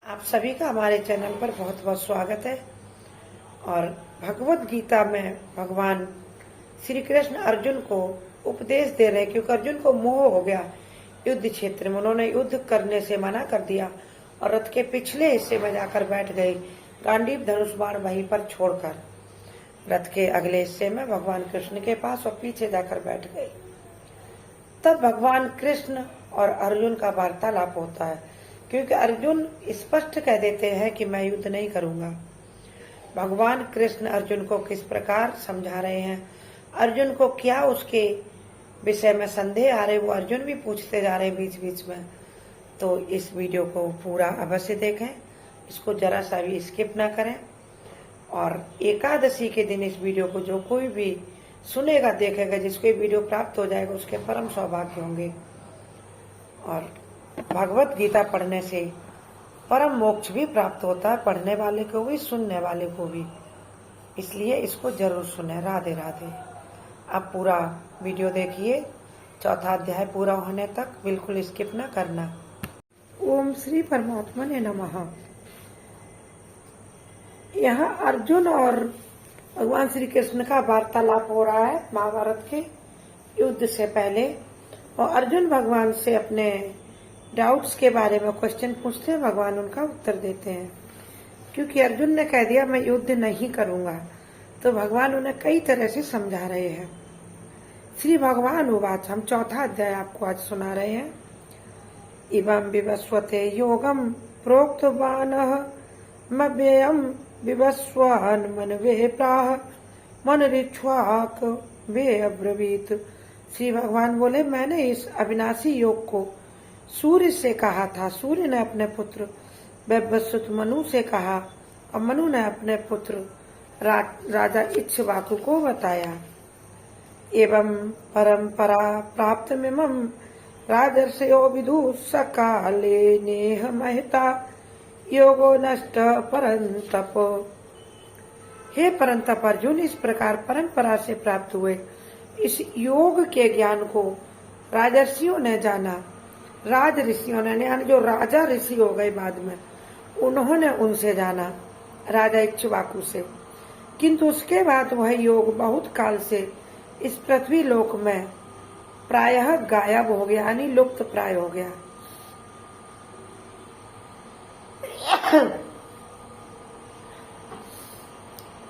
आप सभी का हमारे चैनल पर बहुत बहुत स्वागत है। और भगवत गीता में भगवान श्री कृष्ण अर्जुन को उपदेश दे रहे हैं, क्योंकि अर्जुन को मोह हो गया युद्ध क्षेत्र में। उन्होंने युद्ध करने से मना कर दिया और रथ के पिछले हिस्से में जाकर बैठ गए, गांडीव धनुष बाण वहीं पर छोड़कर रथ के अगले हिस्से में भगवान कृष्ण के पास और पीछे जाकर बैठ गए। तब भगवान कृष्ण और अर्जुन का वार्तालाप होता है, क्योंकि अर्जुन स्पष्ट कह देते हैं कि मैं युद्ध नहीं करूंगा। भगवान कृष्ण अर्जुन को किस प्रकार समझा रहे हैं, अर्जुन को क्या उसके विषय में संदेह आ रहे, वो अर्जुन भी पूछते जा रहे हैं बीच बीच में। तो इस वीडियो को पूरा अवश्य देखें, इसको जरा सा भी स्किप ना करें। और एकादशी के दिन इस वीडियो को जो कोई भी सुनेगा, देखेगा, जिसको ये वीडियो प्राप्त हो जाएगा, उसके परम सौभाग्य होंगे। और भगवत गीता पढ़ने से परम मोक्ष भी प्राप्त होता है, पढ़ने वाले को भी, सुनने वाले को भी। इसलिए इसको जरूर सुने। राधे राधे। आप पूरा वीडियो देखिए, चौथा अध्याय पूरा होने तक, बिल्कुल स्किप ना करना। ओम श्री परमात्मा ने नमः। यहाँ अर्जुन और भगवान श्री कृष्ण का वार्तालाप हो रहा है महाभारत के युद्ध से पहले। और अर्जुन भगवान से अपने डाउट्स के बारे में क्वेश्चन पूछते हैं, भगवान उनका उत्तर देते हैं। क्योंकि अर्जुन ने कह दिया मैं युद्ध नहीं करूंगा, तो भगवान उन्हें कई तरह से समझा रहे हैं। श्री भगवान उवाच, हम चौथा अध्याय आपको आज सुना रहे हैं। इवं विवस्वते योगम प्रोक्तवानः मव्ययम् विवस्वान् मनवे प्राह मन ऋक्ष्वाक वे अब्रवीत। श्री भगवान बोले, मैंने इस अविनाशी योग को सूर्य से कहा था, सूर्य ने अपने पुत्र वैवस्वत मनु से कहा और मनु ने अपने पुत्र राजा इक्ष्वाकु को बताया। एवं परंपरा प्राप्त मिमं राजर्षयो विदु सकाले नेह महता योगो नष्ट परंतप। हे परंतप अर्जुन, इस प्रकार परंपरा से प्राप्त हुए इस योग के ज्ञान को राजर्षियों ने जाना। राज ऋषियों ने, यानी जो राजा ऋषि हो गए बाद में, उन्होंने उनसे जाना, राजा इक्ष्वाकु से। किंतु उसके बाद वह योग बहुत काल से इस पृथ्वी लोक में प्रायः गायब हो गया, यानी लुप्त प्राय हो गया।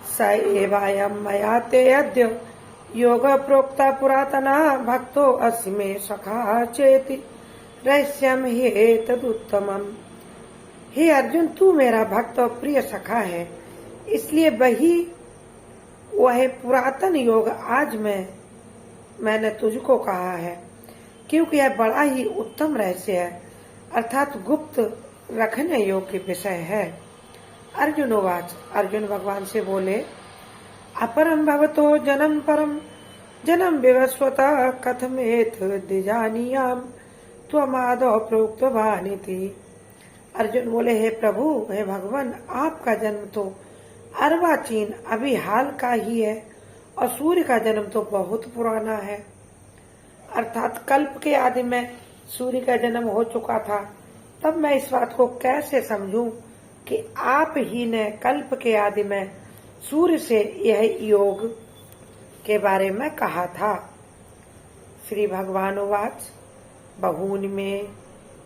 स एवायं मया ते अद्य योग प्रोक्ता पुरातना भक्तो अस्मि मे सखा चेति रहस्यम हे तदुत्तमम्। हे अर्जुन, तू मेरा भक्त और प्रिय सखा है, इसलिए वह पुरातन योग आज मैंने तुझको कहा है, क्योंकि यह बड़ा ही उत्तम रहस्य है, अर्थात गुप्त रखने योग्य विषय है। अर्जुन उवाच, अर्जुन भगवान से बोले, अपरम भवतो जन्म परम जन्म विवस्वता कथमेत द्विजानीयाम त्वमादौ प्रोक्तवानिति। अर्जुन बोले, हे प्रभु, हे भगवान, आपका जन्म तो अर्वाचीन अभी हाल का ही है और सूर्य का जन्म तो बहुत पुराना है। अर्थात कल्प के आदि में सूर्य का जन्म हो चुका था। तब मैं इस बात को कैसे समझूं कि आप ही ने कल्प के आदि में सूर्य से यह योग के बारे में कहा था। श्री भगवान उवाच, बहूनि मे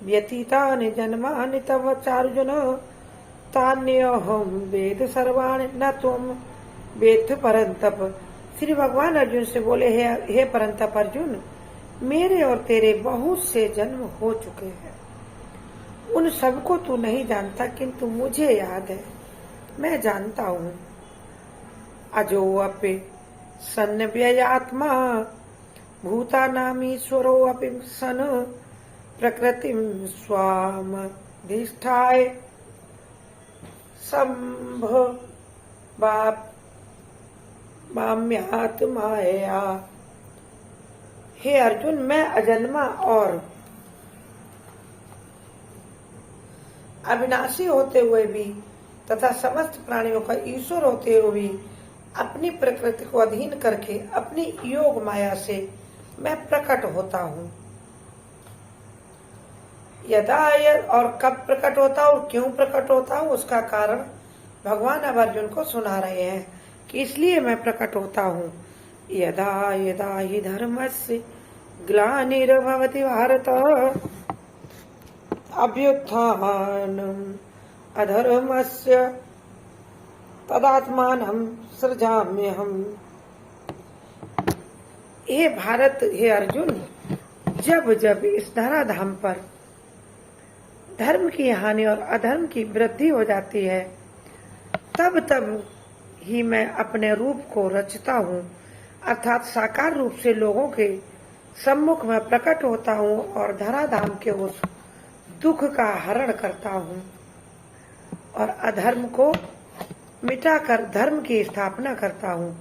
व्यतीतानि जन्मानि तव चार्जुन तान्यहं वेद सर्वाणि न त्वं वेत्थ परंतप। श्री भगवान अर्जुन से बोले, हे परंतप अर्जुन, मेरे और तेरे बहुत से जन्म हो चुके हैं, उन सबको तू नहीं जानता, किंतु मुझे याद है, मैं जानता हूँ। अजो अपि सन्व्ययात्मा भूतानामीश्वरो अपि सन प्रकृतिं स्वामधिष्ठाय संभवाम्यात्माया। हे अर्जुन, मैं अजन्मा और अविनाशी होते हुए भी तथा समस्त प्राणियों का ईश्वर होते हुए भी अपनी प्रकृति को अधीन करके अपनी योग माया से मैं प्रकट होता हूँ। और कब प्रकट होता और क्यों प्रकट होता, उसका कारण भगवान अब अर्जुन को सुना रहे हैं कि इसलिए मैं प्रकट होता हूँ। यदा यदा हि धर्मस्य ग्लानिर्भवति भारत अभ्युत्थानम् अधर्मस्य तदात्मानं सृजाम्यहम्। हे भारत, हे अर्जुन, जब जब इस धराधाम पर धर्म की हानि और अधर्म की वृद्धि हो जाती है, तब तब ही मैं अपने रूप को रचता हूँ, अर्थात साकार रूप से लोगों के सम्मुख में प्रकट होता हूँ और धराधाम के उस दुख का हरण करता हूँ और अधर्म को मिटाकर धर्म की स्थापना करता हूँ।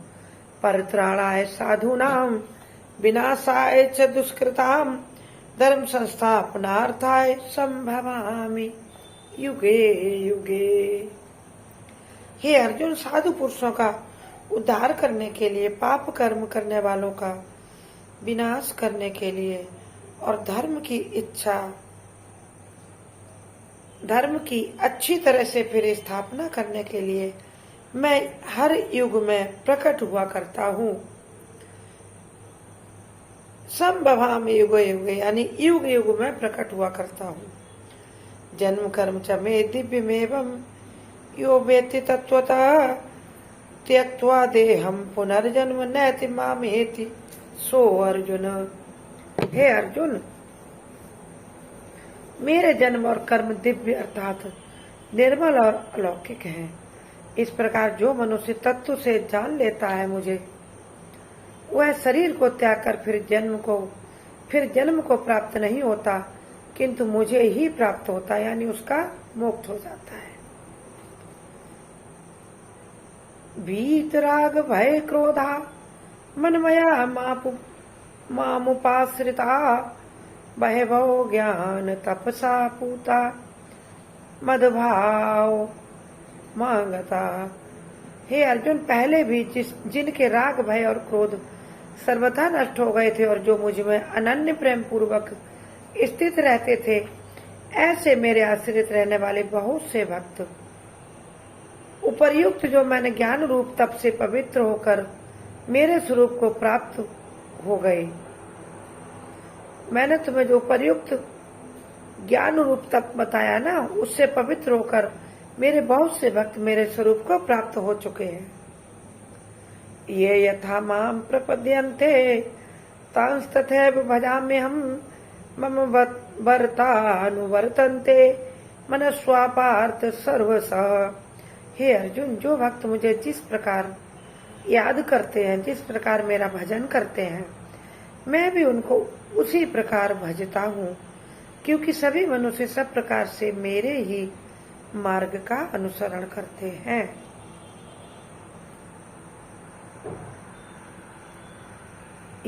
परित्राणाय साधूनां विनाशाय च दुष्कृतां धर्म संस्थापनार्थाय संभवामि युगे युगे। हे अर्जुन, साधु पुरुषों का उद्धार करने के लिए, पाप कर्म करने वालों का विनाश करने के लिए और धर्म की अच्छी तरह से फिर स्थापना करने के लिए मैं हर युग में प्रकट हुआ करता हूँ। संभवामि युगे युगे, यानी युग युग में प्रकट हुआ करता हूँ। जन्म कर्म च मे दिव्यमेवं यो वेत्ति तत्वतः त्यक्त्वा देहं पुनर्जन्म नैति मामेति सो अर्जुन। हे अर्जुन, मेरे जन्म और कर्म दिव्य अर्थात निर्मल और अलौकिक हैं। इस प्रकार जो मनुष्य तत्व से जान लेता है मुझे, वह शरीर को त्याग कर फिर जन्म को प्राप्त नहीं होता, किंतु मुझे ही प्राप्त होता है, यानी उसका मोक्ष हो जाता है। वीतराग भय क्रोधा मनमया मामुपाश्रिता बहवो ज्ञान तपसा पूता मदभाव मांगता। हे अर्जुन, पहले भी जिनके राग भय और क्रोध सर्वथा नष्ट हो गए थे और जो मुझ में अनन्य प्रेम पूर्वक स्थित रहते थे, ऐसे मेरे आश्रित रहने वाले बहुत से भक्त उपर्युक्त जो मैंने ज्ञान रूप तप से पवित्र होकर मेरे स्वरूप को प्राप्त हो गए। मैंने तुम्हें जो उपर्युक्त ज्ञान रूप तप बताया ना, उससे पवित्र होकर मेरे बहुत से भक्त मेरे स्वरूप को प्राप्त हो चुके हैं। ये यथा माम प्रपद्यन्ते तांस्तथैव भजाम्यहम् मम वर्तानुवर्तन्ते मनस्वापार्थ सर्वशः। हे अर्जुन, जो भक्त मुझे जिस प्रकार याद करते हैं, जिस प्रकार मेरा भजन करते हैं, मैं भी उनको उसी प्रकार भजता हूँ, क्योंकि सभी मनुष्य सब प्रकार से मेरे ही मार्ग का अनुसरण करते हैं।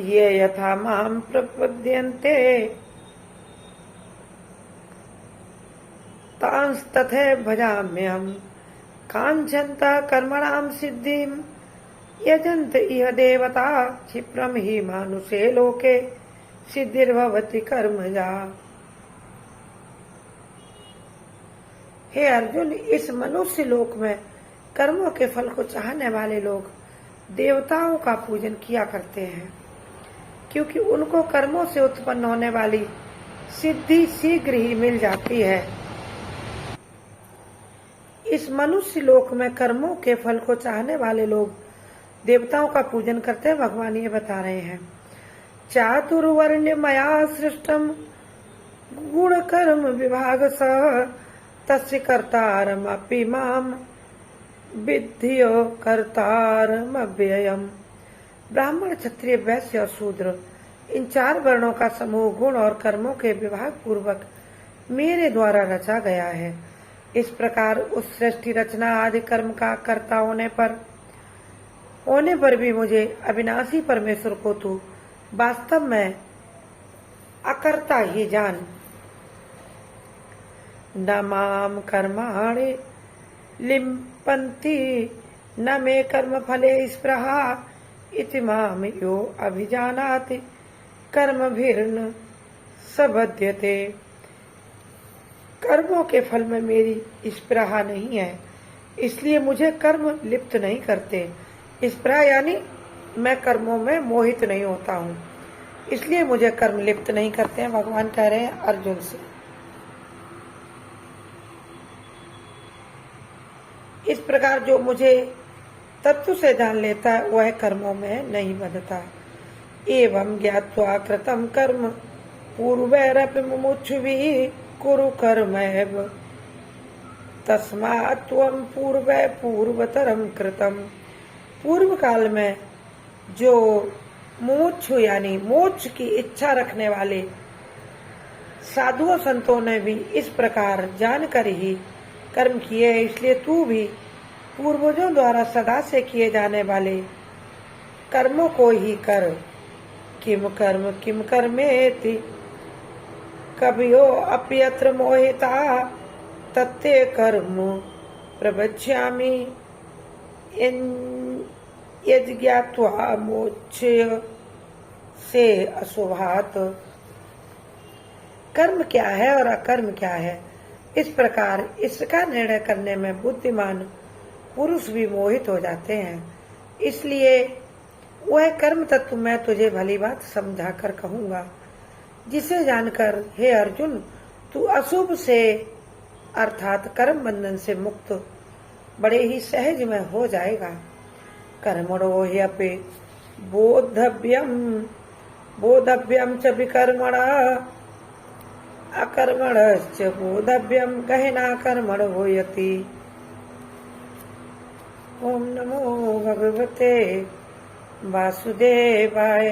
ये यथा माम प्रपद्यन्ते तांस्तथैव भजाम्यहम् काञ्चन्ता कर्मणां सिद्धिं यजन्त इह देवता क्षिप्रं हि मानुषे लोके सिद्धिर्भवति कर्मजा। हे अर्जुन, इस मनुष्य लोक में कर्मों के फल को चाहने वाले लोग देवताओं का पूजन किया करते हैं, क्योंकि उनको कर्मों से उत्पन्न होने वाली सिद्धि शीघ्र ही मिल जाती है। इस मनुष्य लोक में कर्मों के फल को चाहने वाले लोग देवताओं का पूजन करते हैं। भगवान ये बता रहे हैं, चातुर्वर्ण्य मया सृष्टम गुण कर्म विभाग सह तस्य कर्तारमपि माम विद्यो कर्तारमव्ययम्। ब्राह्मण, क्षत्रिय, वैश्य और शूद्र, इन 4 वर्णों का समूह गुण और कर्मों के विभाग पूर्वक मेरे द्वारा रचा गया है। इस प्रकार उस सृष्टि रचना आदि कर्म का कर्ता होने पर भी मुझे अविनाशी परमेश्वर को तू वास्तव में अकर्ता ही जान। न माम कर्माणि लिम्पन्ति न मे कर्म फले स्पृहा इति माम यो अभिजानाति कर्मभिर्न सबध्यते। कर्मों के फल में मेरी स्पृहा नहीं है, इसलिए मुझे कर्म लिप्त नहीं करते। स्पृहा यानी मैं कर्मों में मोहित नहीं होता हूँ, इसलिए मुझे कर्म लिप्त नहीं करते हैं। भगवान कह रहे हैं अर्जुन से। इस प्रकार जो मुझे तत्व से जान लेता है वह कर्मों में नहीं बंधता। एवं ज्ञात्वा कृतम कर्म पूर्वैरपि मुमुक्षुभिः कुरु कर्मैव तस्मात् त्वं पूर्वै पूर्वतरम कृतम। पूर्व काल में जो मुमुक्षु यानी मोक्ष की इच्छा रखने वाले साधुओं संतों ने भी इस प्रकार जानकर ही कर्म किए, इसलिए तू भी पूर्वजों द्वारा सदा से किए जाने वाले कर्मों को ही कर। किम कर्मेति कभियो अप्यत्र मोहिता तत्ते कर्म प्रवक्ष्यामि यज्ञात्वा मोक्ष से अशुभात। कर्म क्या है और अकर्म क्या है, इस प्रकार इसका निर्णय करने में बुद्धिमान पुरुष भी मोहित हो जाते हैं। इसलिए वह कर्म तत्व मैं तुझे भली बात समझाकर कहूंगा, जिसे जानकर हे अर्जुन तू अशुभ से अर्थात कर्म बंधन से मुक्त बड़े ही सहज में हो जाएगा। कर्मणो ह्यपि बोधव्यम च विकर्मणा अकर्मणश्च बोधव्यम गहना कर्मणो यति। ओम नमो भगवते वासुदेवाय।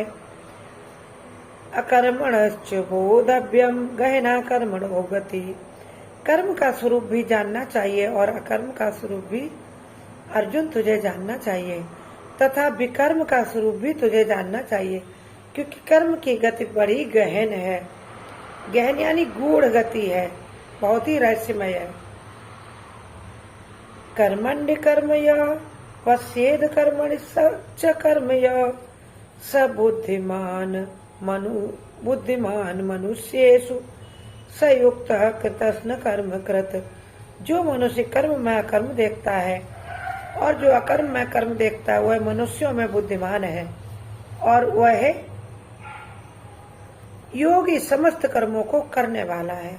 अकर्मणश्च बोधव्यम गहना कर्मणो गति। कर्म का स्वरूप भी जानना चाहिए और अकर्म का स्वरूप भी अर्जुन तुझे जानना चाहिए, तथा विकर्म का स्वरूप भी तुझे जानना चाहिए, क्योंकि कर्म की गति बड़ी गहन है। गहन यानी गूढ़ गति है, बहुत ही रहस्यमय है। कर्मण्य कर्मय पश्येद कर्मणि च कर्मय स बुद्धिमान मनुष्येषु स युक्तः कृतस्न कर्म कृत। जो मनुष्य कर्म में अकर्म देखता है और जो अकर्म में कर्म देखता है वह मनुष्यों में बुद्धिमान है, और वह योगी समस्त कर्मों को करने वाला है।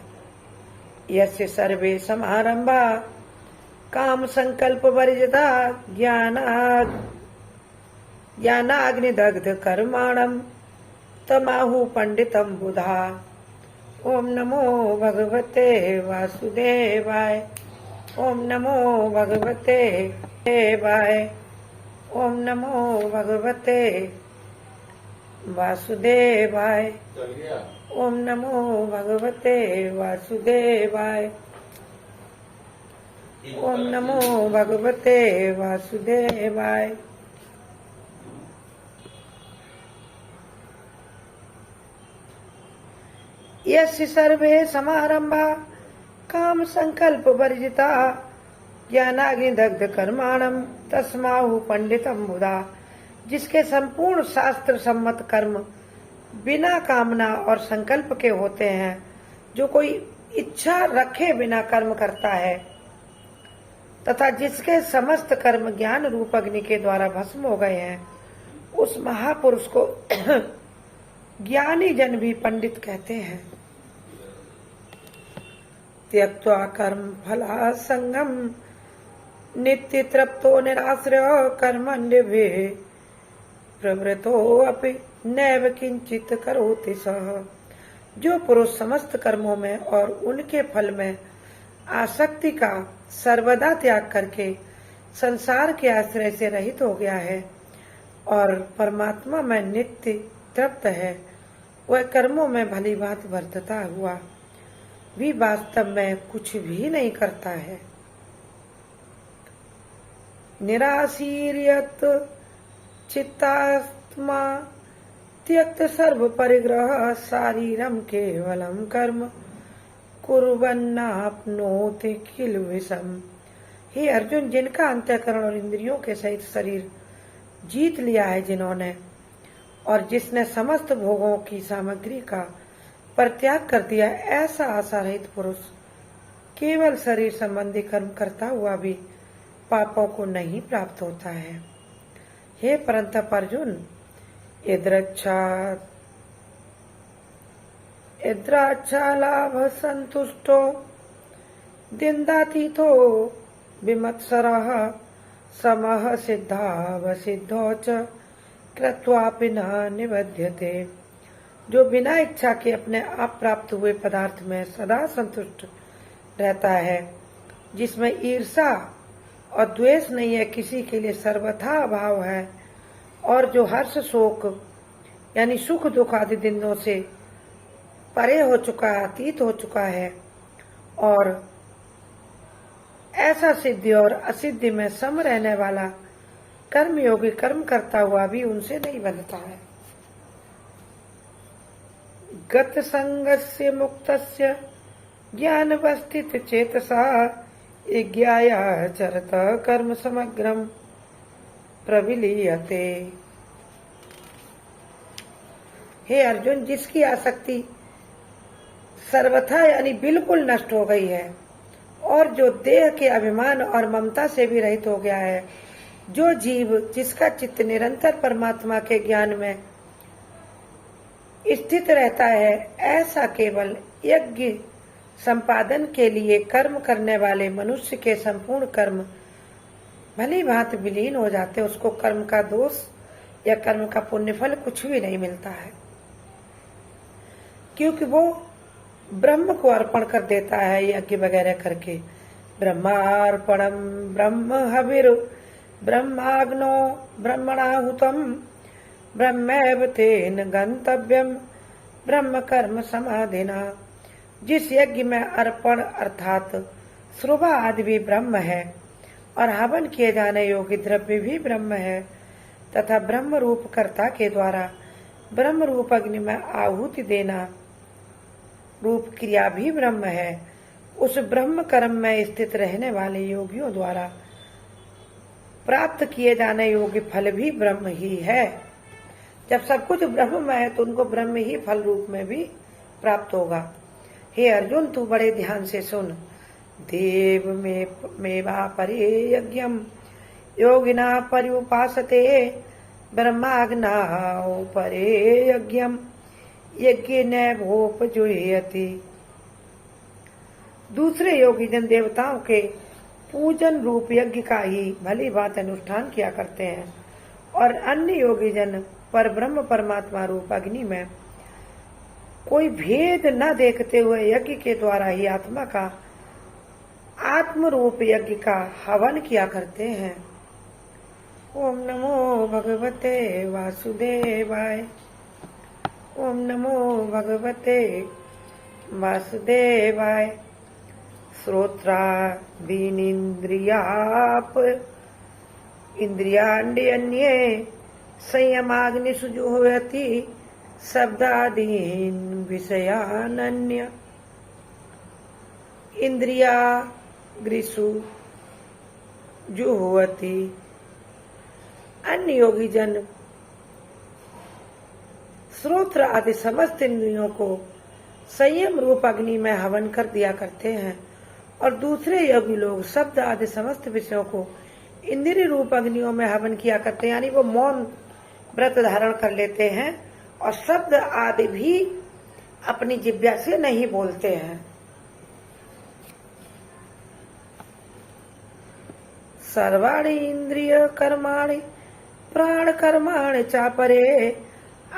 यस्य सर्वे समारंभा काम संकल्प वर्जिता ज्ञानाग्निदग्ध कर्माणम तमाहु पंडितम बुधा। ओम नमो भगवते वासुदेवाय। ओम नमो भगवते देवाय। ओम नमो भगवते वासुदेवाय। ओम नमो भगवते वासुदेवाय। ओम नमो भगवते वासुदेवाय। यस्य सर्वे समारंभा काम संकल्प वर्जिता ज्ञानाग्निदग्ध कर्माणम तस्माहु पंडितम बुधा। जिसके संपूर्ण शास्त्र सम्मत कर्म बिना कामना और संकल्प के होते हैं, जो कोई इच्छा रखे बिना कर्म करता है, तथा जिसके समस्त कर्म ज्ञान रूप अग्नि के द्वारा भस्म हो गए हैं, उस महापुरुष को ज्ञानी जन भी पंडित कहते हैं। त्यक्त्वा कर्म फला संगम नित्य तृप्तो निराश्रय कर्मण्यभिः प्रवृत्तो अपि नैव किंचित करोति सः। जो पुरुष समस्त कर्मों में और उनके फल में आसक्ति का सर्वदा त्याग करके संसार के आश्रय से रहित हो गया है और परमात्मा में नित्य तृप्त है, वह कर्मों में भली भांति वर्तता हुआ भी वास्तव में कुछ भी नहीं करता है। निराशीर्यत चित्तात्मा त्यक्त सर्व परिग्रह शारीरम केवलम कर्म कुर्वन्नाप्नोति किल विषम। हे अर्जुन, जिनका अंतःकरण और इंद्रियों के सहित शरीर जीत लिया है जिन्होंने, और जिसने समस्त भोगों की सामग्री का परित्याग कर दिया, ऐसा आशा रहित पुरुष केवल शरीर संबंधी कर्म करता हुआ भी पापों को नहीं प्राप्त होता है। हे परंतप अर्जुन, यद्राच्छा लाभ संतुष्टो दिन्दातीतो विमत्सरः समः सिद्धावसिद्धौ च कृत्वापि न निबध्यते। जो बिना इच्छा के अपने आप प्राप्त हुए पदार्थ में सदा संतुष्ट रहता है, जिसमें ईर्षा और द्वेष नहीं है, किसी के लिए सर्वथा अभाव है, और जो हर्ष शोक यानी सुख दुख आदि दिनों से परे हो चुका है, अतीत हो चुका है, और ऐसा सिद्धि और असिद्धि में सम रहने वाला कर्मयोगी कर्म करता हुआ भी उनसे नहीं बनता है। गत संगस्य मुक्तस्य ज्ञानवस्थित चेतसा यज्ञाया चरत कर्म समग्रम प्रविलीयते। हे अर्जुन, जिसकी आसक्ति सर्वथा यानी बिल्कुल नष्ट हो गई है और जो देह के अभिमान और ममता से भी रहित हो गया है, जो जीव जिसका चित्त निरंतर परमात्मा के ज्ञान में स्थित रहता है, ऐसा केवल यज्ञ संपादन के लिए कर्म करने वाले मनुष्य के संपूर्ण कर्म भली भांति विलीन हो जाते। उसको कर्म का दोष या कर्म का पुण्यफल कुछ भी नहीं मिलता है, क्योंकि वो ब्रह्म को अर्पण कर देता है यज्ञ वगैरह करके। ब्रह्मार्पणम ब्रह्म हविर ब्रह्माग्नो ब्रह्मणाहुतम ब्रह्मैव तेन गंतव्यम ब्रह्म कर्म समाधिना। जिस यज्ञ में अर्पण अर्थात श्रुभा आदि भी ब्रह्म है और हवन किए जाने योग्य द्रव्य भी ब्रह्म है तथा ब्रह्म रूप कर्ता के द्वारा ब्रह्म रूप अग्नि में आहुति देना रूप क्रिया भी ब्रह्म है, उस ब्रह्म कर्म में स्थित रहने वाले योगियों द्वारा प्राप्त किए जाने योग्य फल भी ब्रह्म ही है। जब सब कुछ ब्रह्म में है तो उनको ब्रह्म ही फल रूप में भी प्राप्त होगा। हे अर्जुन, तू बड़े ध्यान से सुन। देव मेवा परे यज्ञम योगिना पर्युपासते ब्रह्माग्नाओ परे यज्ञम यज्ञ नैवोपजुह्यति। दूसरे योगी जन देवताओं के पूजन रूप यज्ञ का ही भली बात अनुष्ठान किया करते हैं और अन्य योगी जन पर ब्रह्म परमात्मा रूप अग्नि में कोई भेद न देखते हुए यज्ञ के द्वारा ही आत्मा का आत्म रूप यज्ञ का हवन किया करते हैं। ओम नमो भगवते वासुदेवाय। ओम नमो भगवते वासुदेवाय। श्रोत्रादीनिन्द्रियाप इंद्रियाण्यन्ये संयमाग्निषु जुह्वति शब्दादीन विषयानन्य इंद्रियाग्निषु जुह्वति। अन्य योगी जन श्रोत्र आदि समस्त इंद्रियों को संयम रूप अग्नि में हवन कर दिया करते हैं और दूसरे योगी लोग शब्द आदि समस्त विषयों को इंद्रिय रूप अग्नियों में हवन किया करते हैं, यानी वो मौन व्रत धारण कर लेते हैं और शब्द आदि भी अपनी जिह्वा से नहीं बोलते हैं। सर्वाणि इंद्रिय कर्माणि प्राण कर्माणि चापरे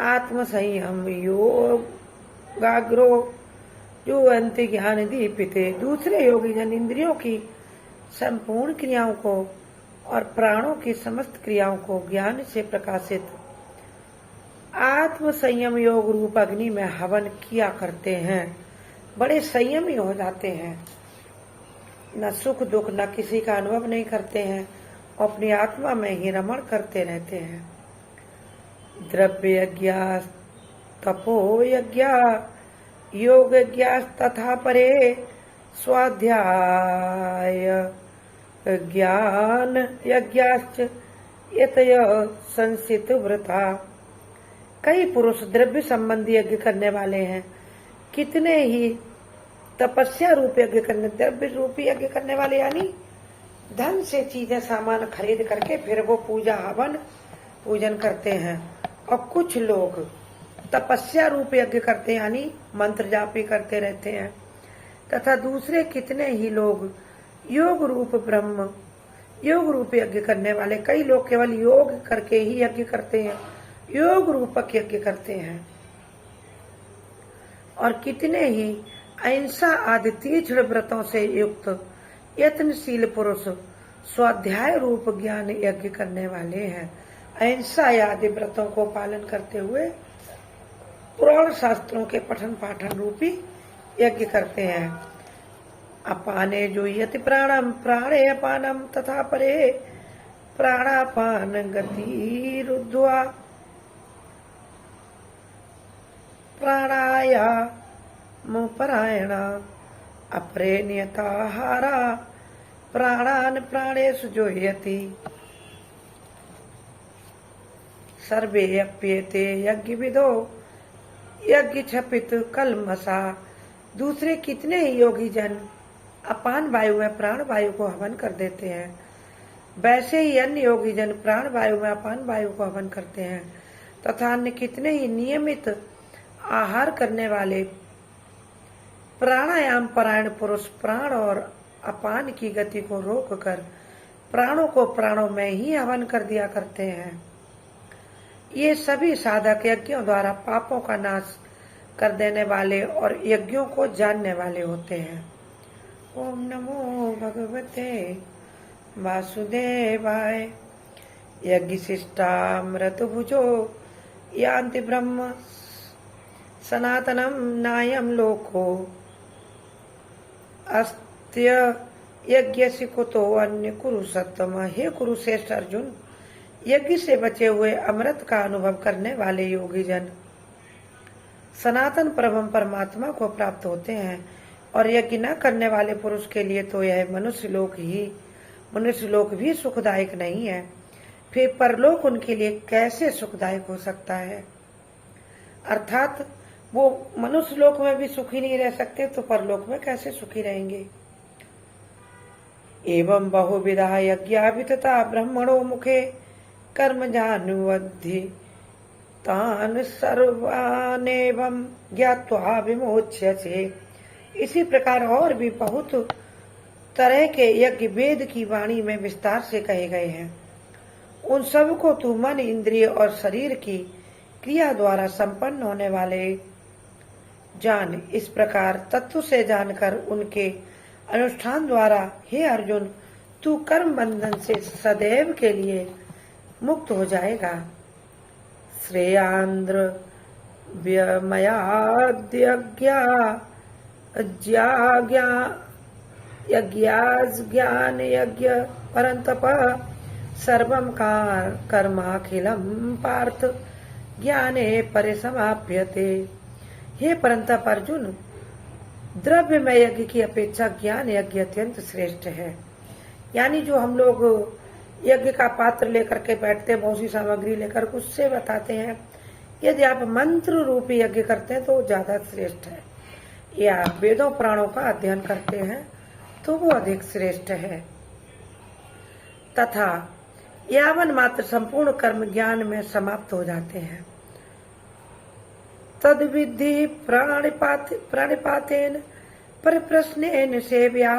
आत्म संयम योगाग्रो जुह्वन्ति ज्ञान दीपिते। दूसरे योगी जन इंद्रियों की संपूर्ण क्रियाओं को और प्राणों की समस्त क्रियाओं को ज्ञान से प्रकाशित आत्म संयम योग रूप अग्नि में हवन किया करते हैं। बड़े संयमी हो जाते हैं, न सुख दुख न किसी का अनुभव नहीं करते हैं, अपनी आत्मा में ही रमण करते रहते हैं। द्रव्य यज्ञ तपो यज्ञ योग यज्ञ तथा परे स्वाध्याय ज्ञान यज्ञाश्च यतय संसित व्रता। कई पुरुष द्रव्य संबंधी यज्ञ करने वाले हैं, कितने ही तपस्या रूप यज्ञ करने, द्रव्य रूपी यज्ञ करने वाले यानी धन से चीजें सामान खरीद करके फिर वो पूजा हवन पूजन करते हैं। और कुछ लोग तपस्या रूप यज्ञ करते हैं यानी मंत्र जाप भी करते रहते हैं। तथा दूसरे कितने ही लोग योग रूप ब्रह्म योग रूप यज्ञ करने वाले, कई लोग केवल योग करके ही यज्ञ करते हैं, योग रूपक यज्ञ करते हैं। और कितने ही अहिंसा आदि तीक्ष्ण व्रतों से युक्त यत्नशील पुरुष स्वाध्याय रूप ज्ञान यज्ञ करने वाले हैं। अहिंसा आदि व्रतों को पालन करते हुए पुराण शास्त्रों के पठन पाठन रूपी यज्ञ करते हैं। अपाने जो यति प्राणम प्राणे अपानम तथा परे प्राणापान गति रुद्ध्वा प्राणाया मुपरायणा अपरे नियताहारा प्राणान प्राणेषु जोह्यति सर्वे अप्येते यज्ञ विदो यज्ञ छपित कलमसा। दूसरे कितने ही योगी जन अपान वायु में प्राण वायु को हवन कर देते हैं, वैसे ही अन्य योगी जन प्राण वायु में अपान वायु को हवन करते हैं। तथा अन्य कितने ही नियमित आहार करने वाले प्राणायाम परायण पुरुष प्राण और अपान की गति को रोककर प्राणों को प्राणों में ही हवन कर दिया करते हैं। ये सभी साधक यज्ञों द्वारा पापों का नाश कर देने वाले और यज्ञों को जानने वाले होते हैं। ओम नमो भगवते वासुदेवाय। यज्ञ शिष्टामृत भुजो यान्ति ब्रह्म सनातनम नायम लोको अस्त्य यज्ञ कुतो अन्य कुरु सत्तम। हे कुरुश्रेष्ठ अर्जुन, यज्ञ से बचे हुए अमृत का अनुभव करने वाले योगी जन सनातन परम परमात्मा को प्राप्त होते हैं। और यज्ञ न करने वाले पुरुष के लिए तो यह मनुष्य लोक भी सुखदायक नहीं है, फिर परलोक उनके लिए कैसे सुखदायक हो सकता है। अर्थात वो मनुष्य लोक में भी सुखी नहीं रह सकते तो परलोक में कैसे सुखी रहेंगे। एवं बहुविधा यज्ञाभितता ब्रह्मणो मुखे कर्म जानुवद्धि तान सर्वानेवं ज्ञात्वा विमोच्यसे। इसी प्रकार और भी बहुत तरह के यज्ञ वेद की वाणी में विस्तार से कहे गए हैं। उन सब को तू मन इंद्रिय और शरीर की क्रिया द्वारा संपन्न होने वाले जान। इस प्रकार तत्व से जानकर उनके अनुष्ठान द्वारा हे अर्जुन तू कर्म बंधन से सदैव के लिए मुक्त हो जाएगा। श्रेयांद्र व्यमयाद्यज्ञा यज्ञाज्ञान यज्ञ परंतप सर्वं कर्माखिलम पार्थ ज्ञाने परिसमाप्यते। हे परंतप अर्जुन, द्रव्य में यज्ञ की अपेक्षा ज्ञान यज्ञ अत्यंत श्रेष्ठ है। यानी जो हम लोग यज्ञ का पात्र लेकर के बैठते हैं, बहुत सी सामग्री लेकर उससे बताते हैं, यदि आप मंत्र रूपी यज्ञ करते हैं तो ज्यादा श्रेष्ठ है, या वेदों प्राणों का अध्ययन करते हैं तो वो अधिक श्रेष्ठ है। तथा यावन मात्र संपूर्ण कर्म ज्ञान में समाप्त हो जाते हैं। तद विधि प्राणिपातेन परिप्रश्नेन सेव्या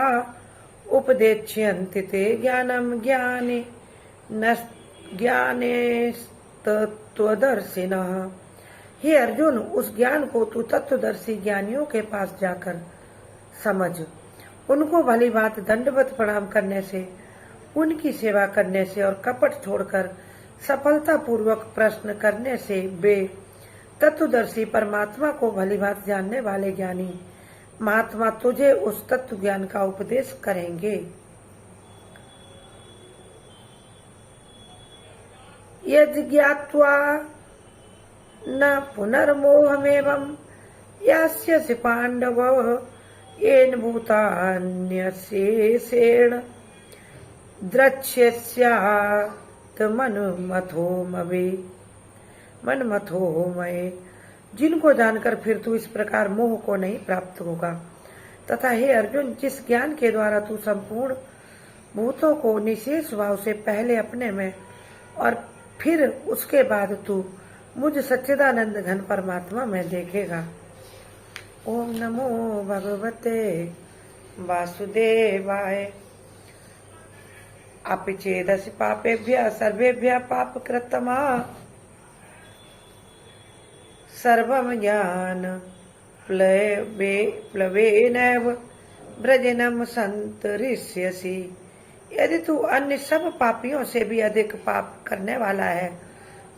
उपदेक्ष्यन्ति ते ज्ञानम ज्ञाने तत्वदर्शिनः। हे अर्जुन, उस ज्ञान को तू तत्वदर्शी ज्ञानियों के पास जाकर समझ। उनको भली बात दंडवत प्रणाम करने से, उनकी सेवा करने से और कपट छोड़कर सफलता पूर्वक प्रश्न करने से वे तत्वदर्शी परमात्मा को भली बात जानने वाले ज्ञानी महात्मा तुझे उस तत्व ज्ञान का उपदेश करेंगे। यदि ज्ञात्वा न पुनर्मोहमेवं यास्यसि पांडव येन भूतान्यशेषेण द्रक्ष्यस्यात् मनमथो मये। जिनको जानकर फिर तू इस प्रकार मोह को नहीं प्राप्त होगा, तथा हे अर्जुन, जिस ज्ञान के द्वारा तू संपूर्ण भूतों को निशेष भाव से पहले अपने में और फिर उसके बाद तू मुझ सच्चिदानंद घन परमात्मा में देखेगा। ओम नमो भगवते वासुदेवाय। अपि पापेभ्यः सर्वेभ्यः पापकृत्तमा सर्वं ज्ञान प्लवेनैव ब्रजनम संतरिष्यसि। यदि तू अन्य सब पापियों से भी अधिक पाप करने वाला है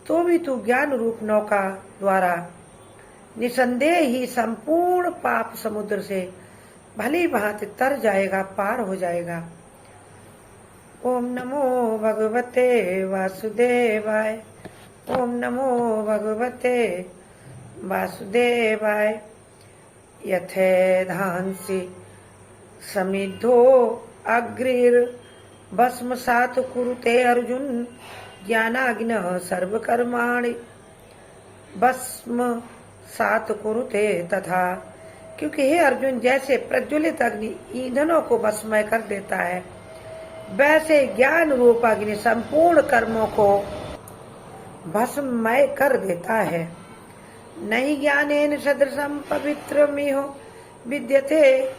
तो भी तू ज्ञान रूप नौका द्वारा निसंदेह ही संपूर्ण पाप समुद्र से भली भांति तर जाएगा, पार हो जाएगा। ओम नमो भगवते वासुदेवाय। ओम नमो भगवते वासुदेवाय। यथेधांसि समिद्धो अग्रिर भस्मसात् कुरुते अर्जुन ज्ञानाग्निः सर्वकर्माणि भस्मसात् कुरुते। तथा क्योंकि हे अर्जुन, जैसे प्रज्वलित अग्नि ईंधनों को भस्मय कर देता है, वैसे ज्ञान रूप अग्नि संपूर्ण कर्मों को भस्ममय कर देता है। नहीं ज्ञानेन सदृशं पवित्रमिह विद्यते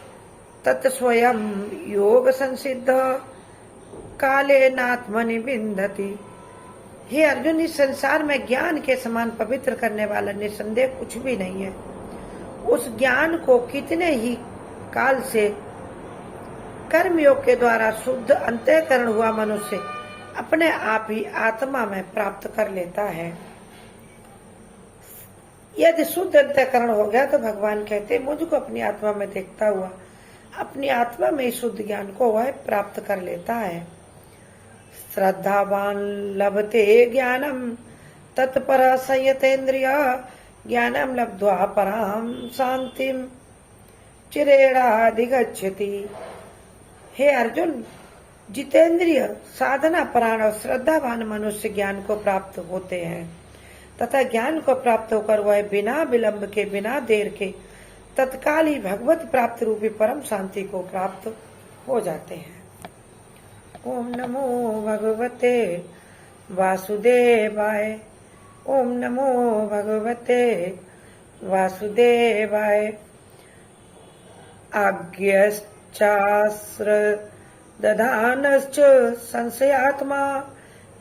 तत्स्वयं योग संसिद्ध कालेनात्मनि विन्दति। हे अर्जुन, इस संसार में ज्ञान के समान पवित्र करने वाला निसंदेह कुछ भी नहीं है। उस ज्ञान को कितने ही काल से कर्मयोग के द्वारा शुद्ध अंतःकरण हुआ मनुष्य अपने आप ही आत्मा में प्राप्त कर लेता है। यदि शुद्ध अंतःकरण हो गया तो भगवान कहते, मुझको अपनी आत्मा में देखता हुआ अपनी आत्मा में शुद्ध ज्ञान को वह प्राप्त कर लेता है। श्रद्धावान लभते ज्ञानम तत्पर संयतेन्द्रिय ज्ञानम लब्ध्वा पराम शांतिम चिरेणाधिगच्छति। हे अर्जुन, जितेंद्रिय साधना परायण और श्रद्धावान मनुष्य ज्ञान को प्राप्त होते हैं तथा ज्ञान को प्राप्त होकर वह बिना विलंब के, बिना देर के तत्काल ही भगवत प्राप्त रूपी परम शांति को प्राप्त हो जाते हैं। ओम नमो भगवते वासुदेवाय। ओम नमो भगवते वासुदेवाय। आज्ञश्चास्त्र दधानश्च संशयात्मा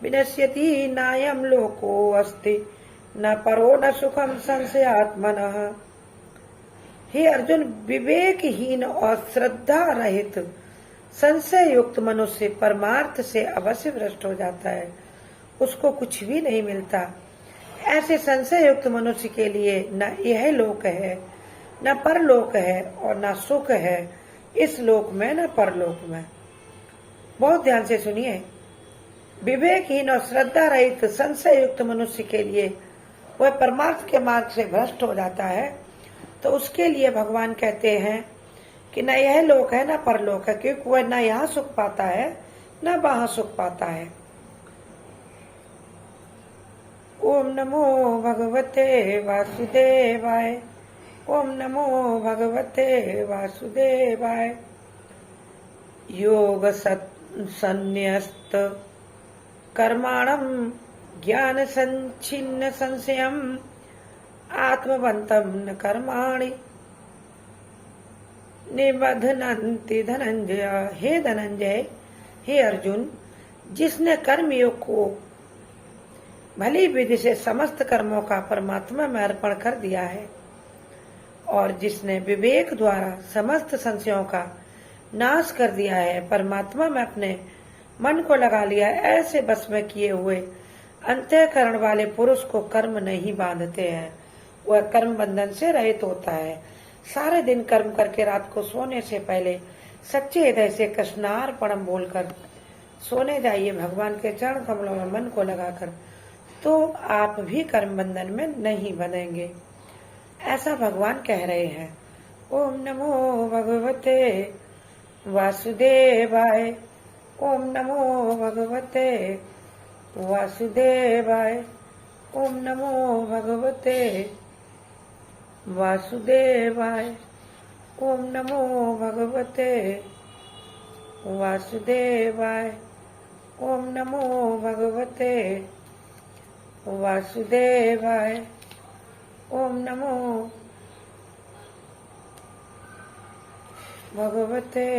विनश्यति नायं लोको अस्ति न परो न सुखम संशयात्मनः। हे अर्जुन, विवेकहीन और श्रद्धा रहित संशय युक्त मनुष्य परमार्थ से अवश्य भ्रष्ट हो जाता है, उसको कुछ भी नहीं मिलता। ऐसे संशय युक्त मनुष्य के लिए न यह लोक है, न परलोक है और न सुख है इस लोक में न परलोक में। बहुत ध्यान से सुनिए। विवेकहीन और श्रद्धा रहित संशय युक्त मनुष्य के लिए वह परमार्थ के मार्ग से भ्रष्ट हो जाता है, तो उसके लिए भगवान कहते हैं कि न यह लोक है न परलोक है, क्योंकि वह न यहाँ सुख पाता है न वहां सुख पाता है। ओम नमो भगवते वासुदेवाय। ओम नमो भगवते वासुदेवाय। योग संन्यस्त कर्माणम ज्ञान संचिन्न संशयम आत्मवंतम न कर्माणि निबधनन्ति धनंजय। हे धनंजय, हे अर्जुन, जिसने कर्मयोग को भली विधि से समस्त कर्मों का परमात्मा में अर्पण कर दिया है और जिसने विवेक द्वारा समस्त संशयों का नाश कर दिया है, परमात्मा में अपने मन को लगा लिया, ऐसे बस में किए हुए अंतःकरण वाले पुरुष को कर्म नहीं बांधते हैं। वह कर्म बंधन से रहित होता है। सारे दिन कर्म करके रात को सोने से पहले सच्चे हृदय से कृष्णार्पणम बोलकर सोने जाइए भगवान के चरण कमलों में मन को लगाकर, तो आप भी कर्म बंधन में नहीं बंधेंगे, ऐसा भगवान कह रहे हैं। ओम नमो भगवते वासुदेवाय। ओम नमो भगवते वासुदेवाय। ओम नमो भगवते वासुदेवाय। ओम नमो भगवते वासुदेवाय। ओम नमो भगवते वासुदेवाय। ओम नमो भगवते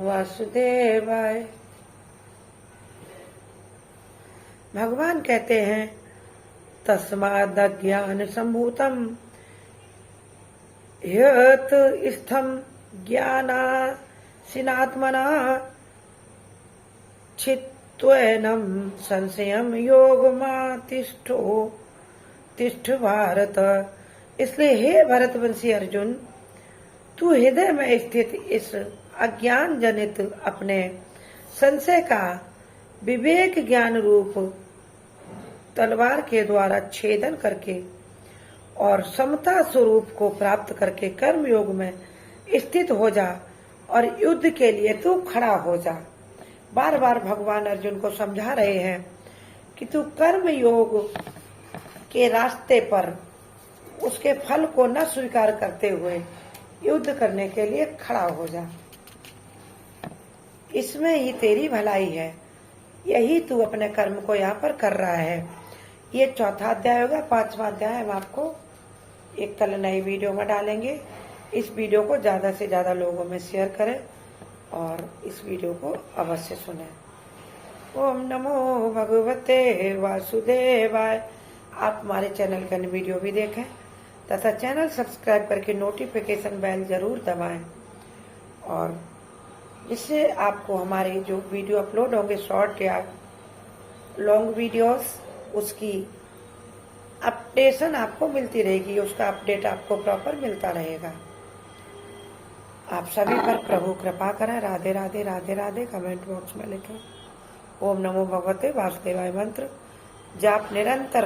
वासुदेवाय। भगवान कहते हैं तस्माद् ज्ञान संभूतम यत् स्थम ज्ञानासिनात्मना चित्त्वेनं संशयं योगमातिष्ठो तिष्ठ भारत। इसलिए हे भरतवंशी अर्जुन, तू हृदय में स्थित इस अज्ञान जनित अपने संशय का विवेक ज्ञान रूप तलवार के द्वारा छेदन करके और समता स्वरूप को प्राप्त करके कर्म योग में स्थित हो जा और युद्ध के लिए तू खड़ा हो जा। बार बार भगवान अर्जुन को समझा रहे हैं कि तू कर्म योग के रास्ते पर उसके फल को न स्वीकार करते हुए युद्ध करने के लिए खड़ा हो जा। इसमें ही तेरी भलाई है, यही तू अपने कर्म को यहाँ पर कर रहा है। ये चौथा अध्याय होगा। 5वां अध्याय हम आपको एक कल नई वीडियो में डालेंगे। इस वीडियो को ज्यादा से ज्यादा लोगों में शेयर करें और इस वीडियो को अवश्य सुनें। ओम नमो भगवते वासुदेवाय। आप हमारे चैनल का वीडियो भी देखें तथा चैनल सब्सक्राइब करके नोटिफिकेशन बेल जरूर दबाएं, और इससे आपको हमारे जो वीडियो अपलोड होंगे शॉर्ट या लॉन्ग वीडियोस, उसकी अपडेशन आपको मिलती रहेगी, उसका अपडेट आपको प्रॉपर मिलता रहेगा। आप सभी पर प्रभु कृपा करें। राधे राधे राधे राधे कमेंट बॉक्स में लिखें। ओम नमो भगवते वासुदेवाय मंत्र जाप निरंतर